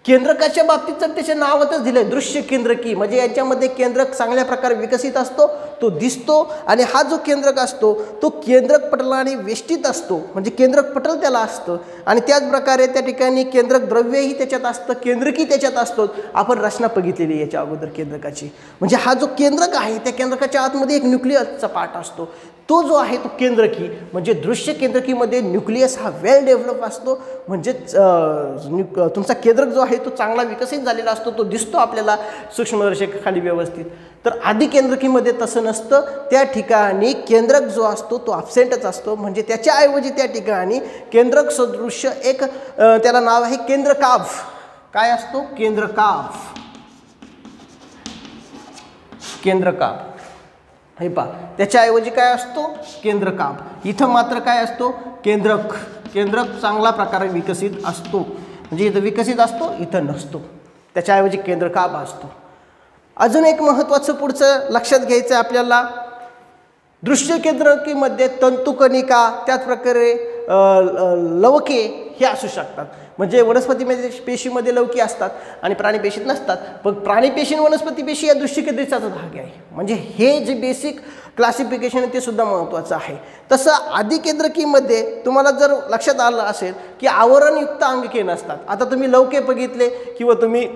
केंद्रकाच्या बाबतीत तर त्याचे नावच दिले दृश्य केंद्रकी, म्हणजे याच्यामध्ये केंद्रक चांगल्या प्रकारे विकसित असतो, तो दिसतो आणि हा जो केंद्रक असतो तो केंद्रक पटलाने वेष्टित असतो, म्हणजे केंद्रक पटल त्याला असतं आणि त्याच प्रकारे त्या ठिकाणी केंद्रक द्रव्यही त्याच्यात असतं, केंद्रकी त्याच्यात असतो. आपण रचना बघितलेली याच्या अगोदर केंद्रकाची, म्हणजे हा जो केंद्रक आहे त्या केंद्रकाच्या आतमध्ये एक न्यूक्लियसचा पार्ट असतो, तो जो आहे तो केंद्रकी. म्हणजे दृश्य केंद्रकीमध्ये न्यूक्लियस हा वेल डेव्हलप असतो, म्हणजे तुमचा केंद्रक जो आहे तो चांगला विकसित झालेला असतो, तो दिसतो आपल्याला सूक्ष्मदर्शकाखाली व्यवस्थित. तर आधी केंद्रकीमध्ये तसं नसतं, त्या ठिकाणी केंद्रक जो असतो तो ॲब्सेंटच असतो, म्हणजे त्याच्याऐवजी त्या ठिकाणी केंद्रक सदृश्य एक त्याला नाव आहे केंद्रकाभ. काय असतो? केंद्रकाभ. केंद्रकाभ हे पहा, त्याच्याऐवजी काय असतो? केंद्रकाभ. इथं मात्र काय असतो? केंद्रक. केंद्रक चांगला प्रकारे विकसित असतो, म्हणजे इथं विकसित असतो, इथं नसतो, त्याच्याऐवजी केंद्रकाभ असतो. अजून एक महत्त्वाचं पुढचं लक्षात घ्यायचं आहे आपल्याला, दृश्य केंद्रकीमध्ये तंतुकणिका त्याच प्रकारे लवके हे असू शकतात. म्हणजे वनस्पतीमध्ये पेशीमध्ये लवकी असतात आणि प्राणीपेशीत नसतात, पण प्राणीपेशी आणि वनस्पती पेशी या दृश्य केंद्रकीचाच भाग आहे. म्हणजे हे जे बेसिक क्लासिफिकेशन आहे ते सुद्धा महत्त्वाचं आहे. तसं आधी केंद्रकीमध्ये तुम्हाला जर लक्षात आलं असेल की आवरणयुक्त अंगके नसतात. आता तुम्ही लवके बघितले किंवा तुम्ही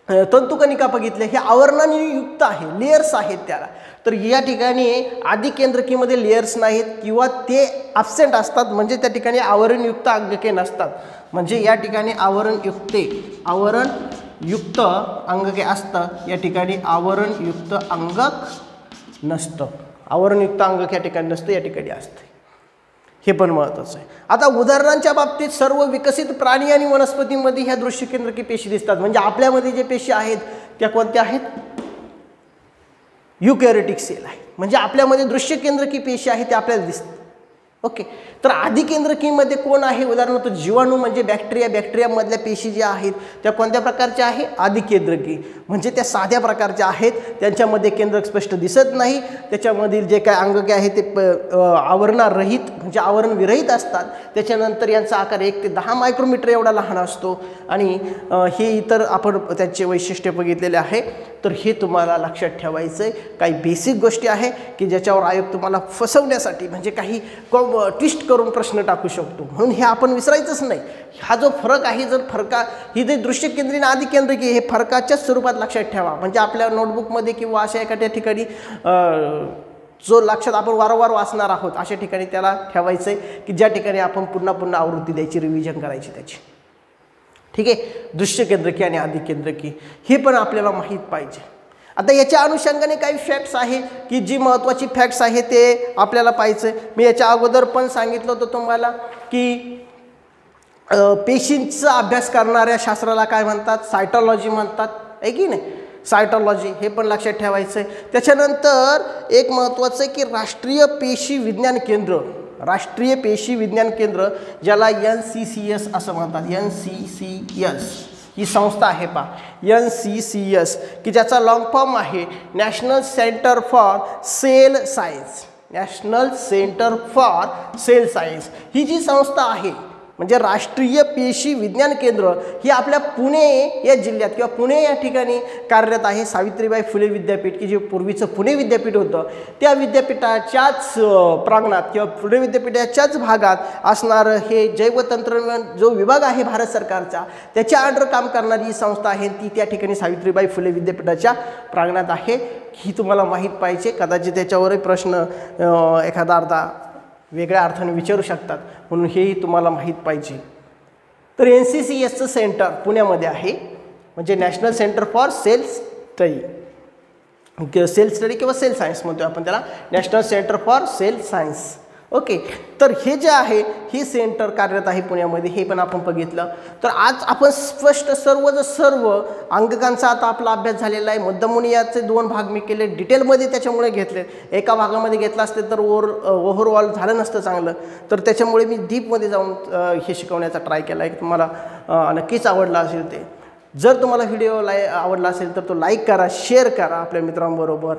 तंतुकणिका बघितले, हे आवरणाने युक्त आहे, लेयर्स आहेत त्याला. तर या ठिकाणी आधी केंद्रकीमध्ये लेयर्स नाहीत किंवा ते ॲब्सेंट असतात, म्हणजे त्या ठिकाणी आवरणयुक्त अंगके नसतात. म्हणजे या ठिकाणी आवरणयुक्त अंगके असतं, या ठिकाणी आवरणयुक्त अंगक नसतं. आवरणयुक्त अंगक या ठिकाणी नसतं, या ठिकाणी असतं. हे पण महत्त्वाचं आहे. आता उदाहरणांच्या बाबतीत सर्व विकसित प्राणी आणि वनस्पतींमध्ये ह्या दृश्य केंद्रकी पेशी दिसतात. म्हणजे आपल्यामध्ये जे पेशी आहेत त्या कोणत्या आहेत? युकॅरियोटिक सेल आहे, म्हणजे आपल्यामध्ये दृश्य केंद्रकी पेशी आहे ते आपल्याला दिसतात. ओके. तर आधी केंद्रकीमध्ये कोण आहे? उदाहरणार्थ जीवाणू म्हणजे बॅक्टेरिया. बॅक्टेरियामधल्या पेशी ज्या आहेत त्या कोणत्या प्रकारच्या आहे? आधी केंद्रकी, म्हणजे त्या साध्या प्रकारच्या आहेत, त्यांच्यामध्ये केंद्रक स्पष्ट दिसत नाही. त्याच्यामधील जे काय अंगके आहे ते आवरणारहित म्हणजे आवरणविरहित असतात. त्याच्यानंतर यांचा आकार 1 ते 10 मायक्रोमीटर एवढा लहान असतो आणि हे इतर आपण त्यांचे वैशिष्ट्य बघितलेले आहे. तर हे तुम्हाला लक्षात ठेवायचं आहे. काही बेसिक गोष्टी आहे की ज्याच्यावर आयोग तुम्हाला फसवण्यासाठी म्हणजे काही ट्विस्ट करून प्रश्न टाकू शकतो, म्हणून हे आपण विसरायचंच नाही. हा जो फरक आहे, जर ही जे दृश्य केंद्री आणि आधी केंद्रकी हे फरकाच्याच स्वरूपात लक्षात ठेवा. म्हणजे आपल्या नोटबुकमध्ये किंवा अशा एखाद्या ठिकाणी जो लक्षात आपण वारंवार वाचणार आहोत अशा ठिकाणी त्याला ठेवायचं आहे की ज्या ठिकाणी आपण पुन्हा पुन्हा आवृत्ती द्यायची, रिव्हिजन करायची त्याची. ठीक आहे. दृश्य केंद्रकी आणि आधी केंद्रकी हे पण आपल्याला माहीत पाहिजे. आता याच्या अनुषंगाने काही फॅक्ट्स आहे की जी महत्त्वाची फॅक्ट्स आहे ते आपल्याला पाहिजे. मी याच्या अगोदर पण सांगितलं होतं तुम्हाला की पेशींचा अभ्यास करणाऱ्या शास्त्राला काय म्हणतात? सायटॉलॉजी म्हणतात, आहे की नाही? सायटॉलॉजी हे पण लक्षात ठेवायचं आहे. त्याच्यानंतर एक महत्त्वाचं आहे की राष्ट्रीय पेशी विज्ञान केंद्र, राष्ट्रीय पेशी विज्ञान केंद्र ज्याला NCCS असं म्हणतात, NCCS ही संस्था आहे पहा, NCCS की ज्याचा लॉंग फॉर्म आहे National Centre for Cell Science. National Centre for Cell Science ही जी संस्था आहे म्हणजे राष्ट्रीय पेशी विज्ञान केंद्र ही आपल्या पुणे या जिल्ह्यात किंवा पुणे या ठिकाणी कार्यरत आहे. सावित्रीबाई फुले विद्यापीठ की जे पूर्वीचं पुणे विद्यापीठ होतं त्या विद्यापीठाच्याच प्रांगणात किंवा पुणे विद्यापीठाच्याच भागात असणारं हे जैवतंत्रज्ञान जो विभाग आहे भारत सरकारचा त्याच्या अंडर काम करणारी ही संस्था आहे, ती त्या ठिकाणी सावित्रीबाई फुले विद्यापीठाच्या प्रांगणात आहे. ही तुम्हाला माहीत पाहिजे. कदाचित त्याच्यावरही प्रश्न एखादा अर्धा वेगळ्या अर्थाने विचारू शकतात, म्हणून हेही तुम्हाला माहीत पाहिजे. तर NCCSचं सेंटर पुण्यामध्ये आहे, म्हणजे National Centre for Cell Study किंवा सेल सायन्स म्हणतो आपण त्याला, National Centre for Cell Science. Okay. तर हे जे आहे हे सेंटर कार्यरत आहे पुण्यामध्ये, हे पण आपण बघितलं. तर आज आपण स्पष्ट सर्व अंगकांचा आता आपला अभ्यास झालेला आहे. मुद्दामून याचे 2 भाग मी केले, डिटेलमध्ये त्याच्यामुळे घेतले. एका भागामध्ये घेतला असते तर ओव्हरऑल झालं नसतं चांगलं, तर त्याच्यामुळे मी डीपमध्ये जाऊन हे शिकवण्याचा ट्राय केला आहे. तुम्हाला नक्कीच आवडला असेल ते. जर तुम्हाला व्हिडिओ आवडला असेल तर तो लाईक करा, शेअर करा आपल्या मित्रांबरोबर.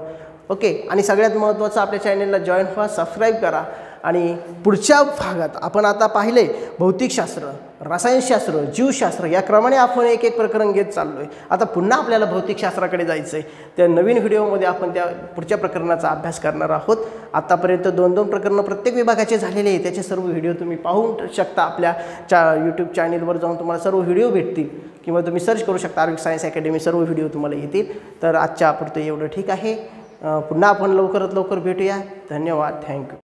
ओके. आणि सगळ्यात महत्त्वाचं आपल्या चॅनलला जॉईन व्हा, सबस्क्राईब करा आणि पुढच्या भागात आपण आता पाहिले भौतिकशास्त्र, रसायनशास्त्र, जीवशास्त्र या क्रमाने आपण एक एक प्रकरण घेत चाललो आहे. आता पुन्हा आपल्याला भौतिकशास्त्राकडे जायचं आहे. त्या नवीन व्हिडिओमध्ये आपण त्या पुढच्या प्रकरणाचा अभ्यास करणार आहोत. आत्तापर्यंत 2-2 प्रकरणं प्रत्येक विभागाचे झालेले आहे. त्याचे सर्व व्हिडिओ तुम्ही पाहू शकता. आपल्या यूट्यूब चॅनेलवर जाऊन तुम्हाला सर्व व्हिडिओ भेटतील किंवा तुम्ही सर्च करू शकता आर्विक सायन्स अकॅडमी, सर्व व्हिडिओ तुम्हाला येतील. तर आजच्या पुरतं एवढं ठीक आहे. पुन्हा आपण लवकरात लवकर भेटूया. धन्यवाद. थँक्यू.